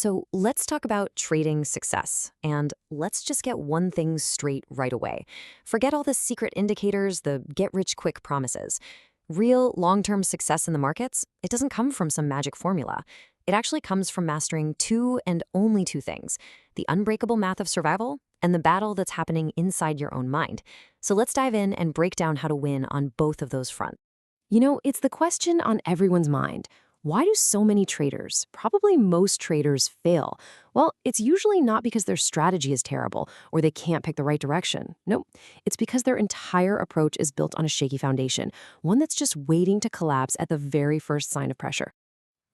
So let's talk about trading success. And let's just get one thing straight right away. Forget all the secret indicators, the get-rich-quick promises. Real long-term success in the markets, it doesn't come from some magic formula. It actually comes from mastering two and only two things: the unbreakable math of survival and the battle that's happening inside your own mind. So let's dive in and break down how to win on both of those fronts. It's the question on everyone's mind. Why do so many traders, probably most traders, fail? Well, it's usually not because their strategy is terrible or they can't pick the right direction. Nope. It's because their entire approach is built on a shaky foundation, one that's just waiting to collapse at the very first sign of pressure.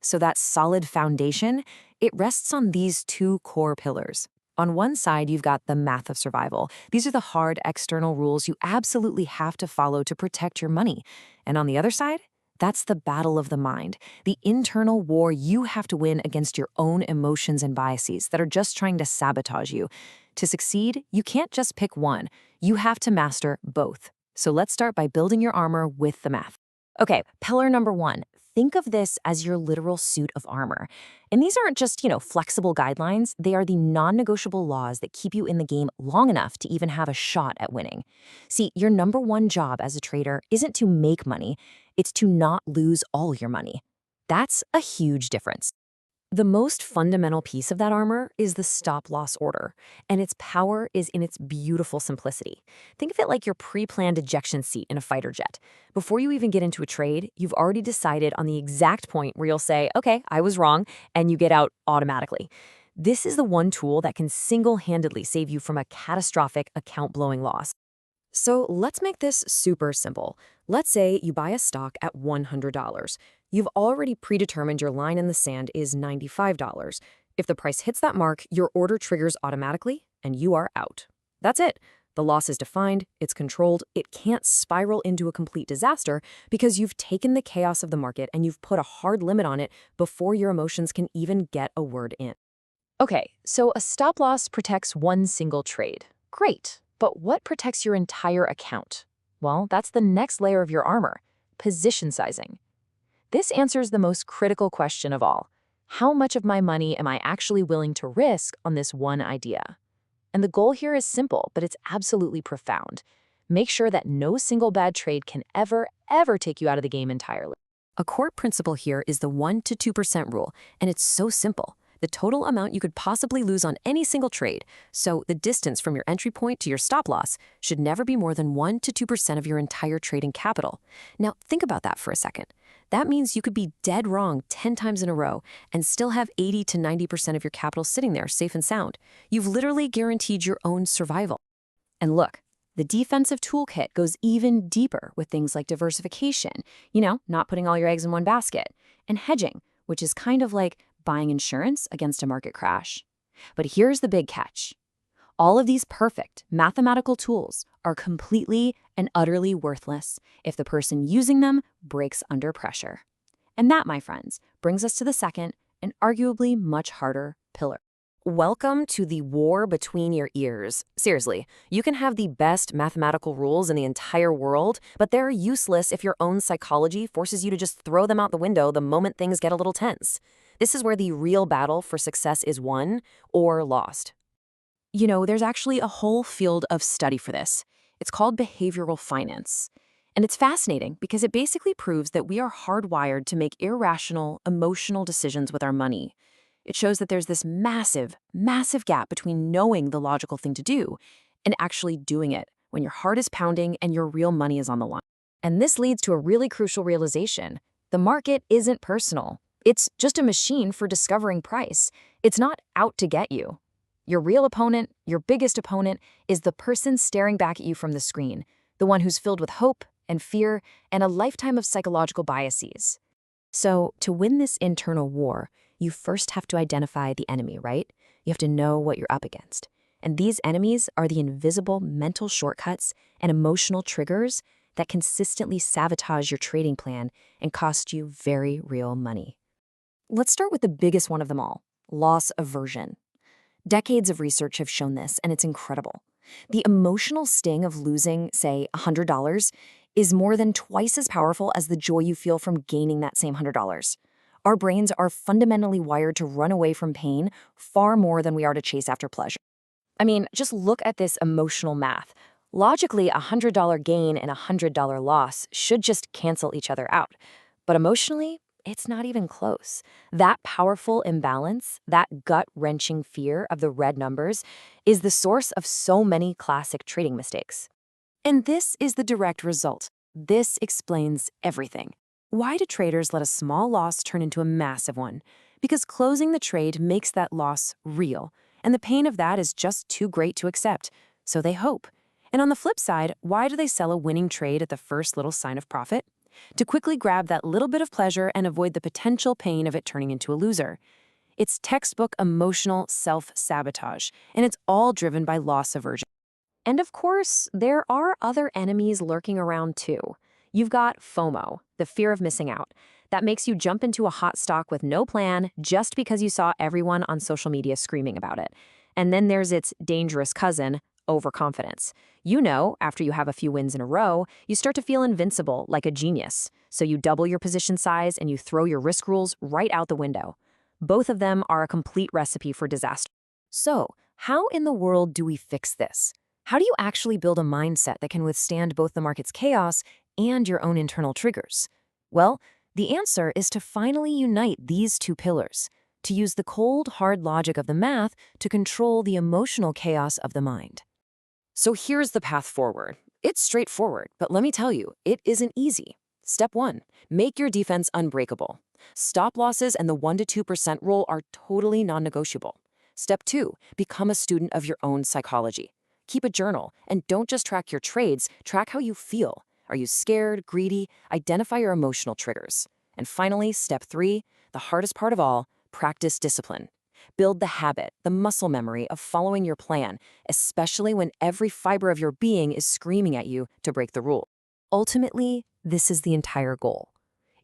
So that solid foundation, it rests on these two core pillars. On one side, you've got the math of survival. These are the hard external rules you absolutely have to follow to protect your money. And on the other side, that's the battle of the mind, the internal war you have to win against your own emotions and biases that are just trying to sabotage you. To succeed, you can't just pick one. You have to master both. So let's start by building your armor with the math. Okay, pillar number one. Think of this as your literal suit of armor. And these aren't just, flexible guidelines. They are the non-negotiable laws that keep you in the game long enough to even have a shot at winning. See, your number one job as a trader isn't to make money, it's to not lose all your money. That's a huge difference. The most fundamental piece of that armor is the stop-loss order, and its power is in its beautiful simplicity. Think of it like your pre-planned ejection seat in a fighter jet. Before you even get into a trade, you've already decided on the exact point where you'll say, okay, I was wrong, and you get out automatically. This is the one tool that can single-handedly save you from a catastrophic account-blowing loss. So let's make this super simple. Let's say you buy a stock at $100. You've already predetermined your line in the sand is $95. If the price hits that mark, your order triggers automatically, and you are out. That's it. The loss is defined, it's controlled, it can't spiral into a complete disaster because you've taken the chaos of the market and you've put a hard limit on it before your emotions can even get a word in. Okay, so a stop loss protects one single trade. Great. But what protects your entire account? Well, that's the next layer of your armor: position sizing. This answers the most critical question of all. How much of my money am I actually willing to risk on this one idea? And the goal here is simple, but it's absolutely profound. Make sure that no single bad trade can ever take you out of the game entirely. A core principle here is the 1 to 2% rule, and it's so simple: the total amount you could possibly lose on any single trade. So the distance from your entry point to your stop loss should never be more than 1 to 2% of your entire trading capital. Now, think about that for a second. That means you could be dead wrong 10 times in a row and still have 80 to 90% of your capital sitting there safe and sound. You've literally guaranteed your own survival. And look, the defensive toolkit goes even deeper with things like diversification, not putting all your eggs in one basket, and hedging, which is kind of like buying insurance against a market crash. But here's the big catch. All of these perfect mathematical tools are completely and utterly worthless if the person using them breaks under pressure. And that, my friends, brings us to the second and arguably much harder pillar. Welcome to the war between your ears. Seriously, you can have the best mathematical rules in the entire world, but they're useless if your own psychology forces you to just throw them out the window the moment things get a little tense. This is where the real battle for success is won or lost. There's actually a whole field of study for this. It's called behavioral finance. And it's fascinating because it basically proves that we are hardwired to make irrational, emotional decisions with our money. It shows that there's this massive gap between knowing the logical thing to do and actually doing it when your heart is pounding and your real money is on the line. And this leads to a really crucial realization. The market isn't personal. It's just a machine for discovering price. It's not out to get you. Your real opponent, your biggest opponent, is the person staring back at you from the screen, the one who's filled with hope and fear and a lifetime of psychological biases. So, to win this internal war, you first have to identify the enemy, right? You have to know what you're up against. And these enemies are the invisible mental shortcuts and emotional triggers that consistently sabotage your trading plan and cost you very real money. Let's start with the biggest one of them all: loss aversion. Decades of research have shown this, and it's incredible. The emotional sting of losing, say, $100 is more than twice as powerful as the joy you feel from gaining that same $100. Our brains are fundamentally wired to run away from pain far more than we are to chase after pleasure. I mean, just look at this emotional math. Logically, a $100 gain and a $100 loss should just cancel each other out. But emotionally, it's not even close. That powerful imbalance, that gut-wrenching fear of the red numbers, is the source of so many classic trading mistakes. And this is the direct result. This explains everything. Why do traders let a small loss turn into a massive one? Because closing the trade makes that loss real, and the pain of that is just too great to accept. So they hope. And on the flip side, why do they sell a winning trade at the first little sign of profit? To quickly grab that little bit of pleasure and avoid the potential pain of it turning into a loser. It's textbook emotional self-sabotage, and it's all driven by loss aversion. And of course, there are other enemies lurking around too. You've got FOMO, the fear of missing out. That makes you jump into a hot stock with no plan just because you saw everyone on social media screaming about it. And then there's its dangerous cousin, overconfidence. You know, after you have a few wins in a row, you start to feel invincible, like a genius. So you double your position size and you throw your risk rules right out the window. Both of them are a complete recipe for disaster. So, how in the world do we fix this? How do you actually build a mindset that can withstand both the market's chaos and your own internal triggers? Well, the answer is to finally unite these two pillars, to use the cold, hard logic of the math to control the emotional chaos of the mind. So here's the path forward. It's straightforward, but let me tell you, it isn't easy. Step 1, make your defense unbreakable. Stop losses and the 1 to 2% rule are totally non-negotiable. Step 2, become a student of your own psychology. Keep a journal, and don't just track your trades, track how you feel. Are you scared, greedy? Identify your emotional triggers. And finally, step 3, the hardest part of all, practice discipline. Build the habit, the muscle memory of following your plan, especially when every fiber of your being is screaming at you to break the rule. Ultimately, this is the entire goal.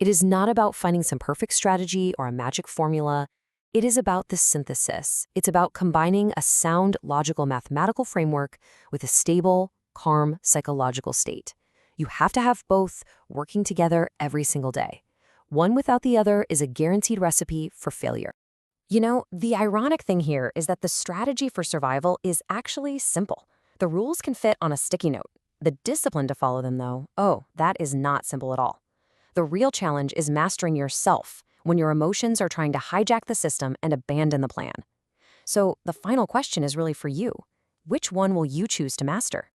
It is not about finding some perfect strategy or a magic formula. It is about the synthesis. It's about combining a sound, logical, mathematical framework with a stable, calm, psychological state. You have to have both working together every single day. One without the other is a guaranteed recipe for failure. You know, the ironic thing here is that the strategy for survival is actually simple. The rules can fit on a sticky note. The discipline to follow them, though, oh, that is not simple at all. The real challenge is mastering yourself when your emotions are trying to hijack the system and abandon the plan. So the final question is really for you. Which one will you choose to master?